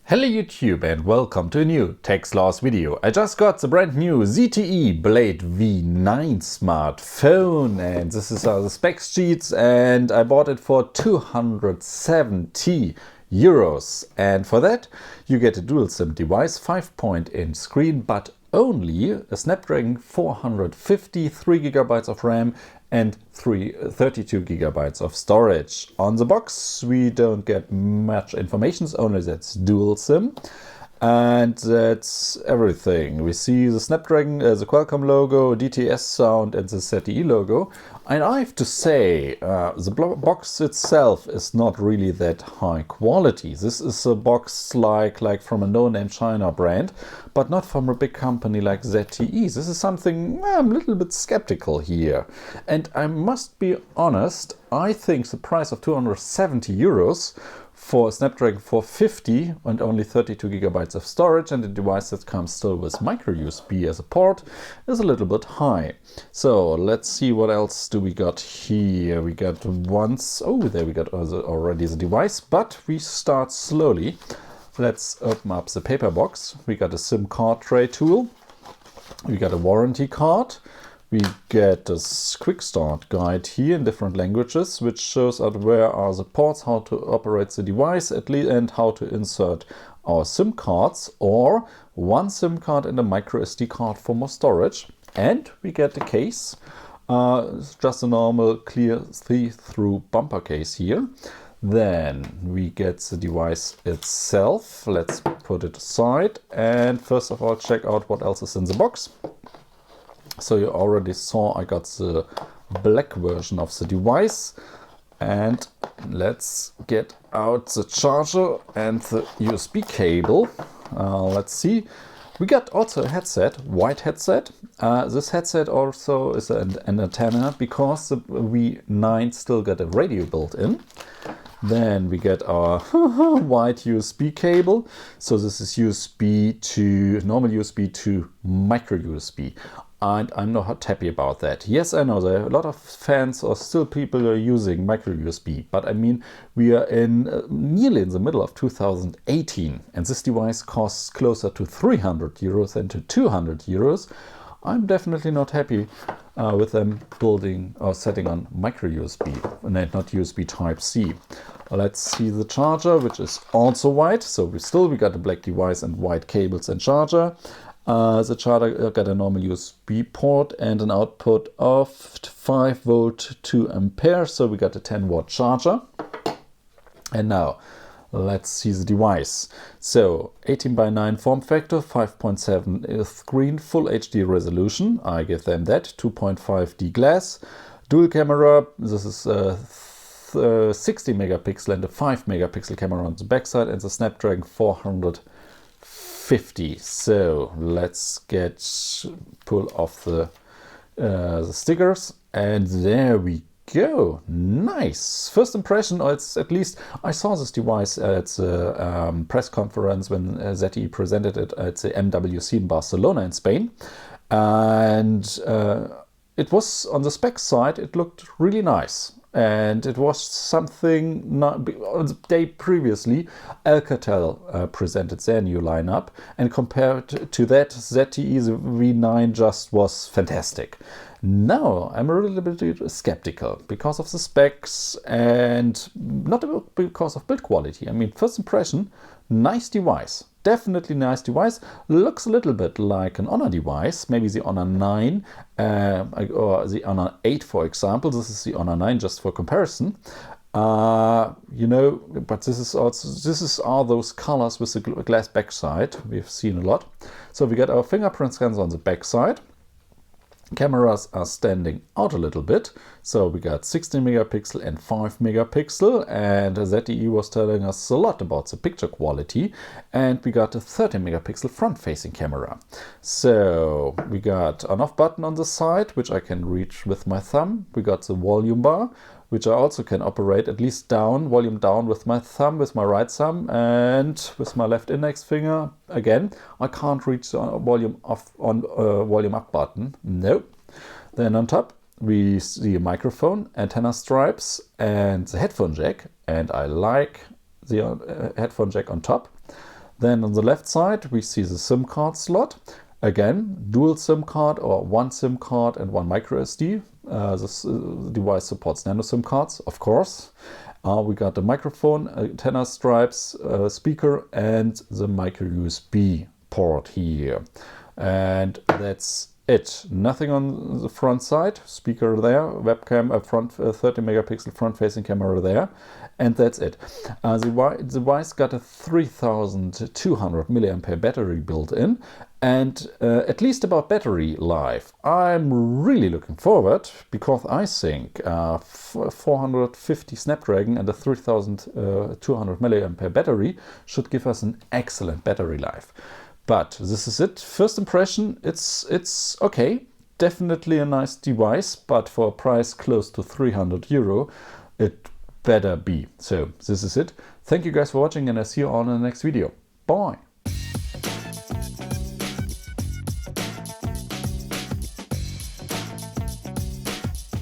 Hello YouTube and welcome to a new Techsloth video. I just got the brand new ZTE Blade V9 smartphone and this is the specs sheets, and I bought it for 270 euros, and for that you get a dual SIM device, 5-point screen, but only a Snapdragon 450, 3 GB of RAM and 32 GB of storage. On the box we don't get much information, only that's dual SIM, and that's everything. We see the Snapdragon, the Qualcomm logo, DTS sound and the ZTE logo. And I have to say, the box itself is not really that high quality. This is a box like from a no-name China brand, but not from a big company like ZTE. This is something I'm a little bit skeptical here. And I must be honest, I think the price of 270 euros for a Snapdragon 450 and only 32 GB of storage and a device that comes still with micro USB as a port is a little bit high. So let's see what else do we got here. We got there we got already the device, but we start slowly. Let's open up the paper box. We got a SIM card tray tool. We got a warranty card. We get a quick start guide here in different languages, which shows out where are the ports, how to operate the device and how to insert our SIM cards, or one SIM card and a micro SD card for more storage. And we get the case, it's just a normal clear see-through bumper case here. Then we get the device itself. Let's put it aside and first of all check out what else is in the box. So you already saw I got the black version of the device, and let's get out the charger and the USB cable. Let's see. We got also a headset, white headset. This headset also is an antenna because the V9 still got a radio built in. Then we get our white USB cable. So this is USB to normal USB to micro USB. And I'm not happy about that. Yes, I know there are a lot of fans or still people are using micro USB, but I mean we are nearly in the middle of 2018 and this device costs closer to 300 euros than to 200 euros. I'm definitely not happy with them building or setting on micro USB and not USB Type-C. Let's see the charger, which is also white. So we got a black device and white cables and charger. The charger got a normal USB port and an output of 5 volt 2 ampere. So we got a 10-watt charger. And now let's see the device. So 18:9 form factor, 5.7 screen, full HD resolution. I give them that. 2.5D glass, dual camera. This is 60 megapixel and a 5 megapixel camera on the backside, and the Snapdragon 450. So let's pull off the stickers, and there we go. Nice first impression, or it's at least I saw this device at the press conference when ZTE presented it at the MWC in Barcelona in Spain, and it was on the spec side. It looked really nice. And it was something on the day previously, Alcatel presented their new lineup, and compared to that, ZTE's V9 just was fantastic. Now I'm a little bit skeptical because of the specs and not because of build quality. I mean, first impression, nice device. Definitely nice device. Looks a little bit like an Honor device, maybe the Honor 9 or the Honor 8, for example. This is the Honor 9 just for comparison. You know, but this is all those colors with the glass backside. We've seen a lot. So we got our fingerprint scans on the backside. Cameras are standing out a little bit. So we got 16 megapixel and 5 megapixel, and ZTE was telling us a lot about the picture quality. And we got a 30 megapixel front-facing camera. So we got an off button on the side, which I can reach with my thumb. We got the volume bar, which I also can operate at least down, volume down with my thumb, with my right thumb, and with my left index finger. Again, I can't reach the volume off on volume up button. Nope. Then on top we see a microphone, antenna stripes, and the headphone jack. And I like the headphone jack on top. Then on the left side we see the SIM card slot. Again, dual SIM card or one SIM card and one micro SD. This device supports nano SIM cards, of course. We got the microphone, antenna stripes, speaker, and the micro USB port here. And that's it. Nothing on the front side. Speaker there, webcam, a front 30 megapixel front-facing camera there, and that's it. The device got a 3200 milliampere battery built in, and at least about battery life, I'm really looking forward, because I think 450 Snapdragon and a 3200 milliampere battery should give us an excellent battery life. But this is it. First impression, it's okay. Definitely a nice device, but for a price close to 300 euro, it better be. So this is it. Thank you guys for watching, and I'll see you all in the next video. Bye.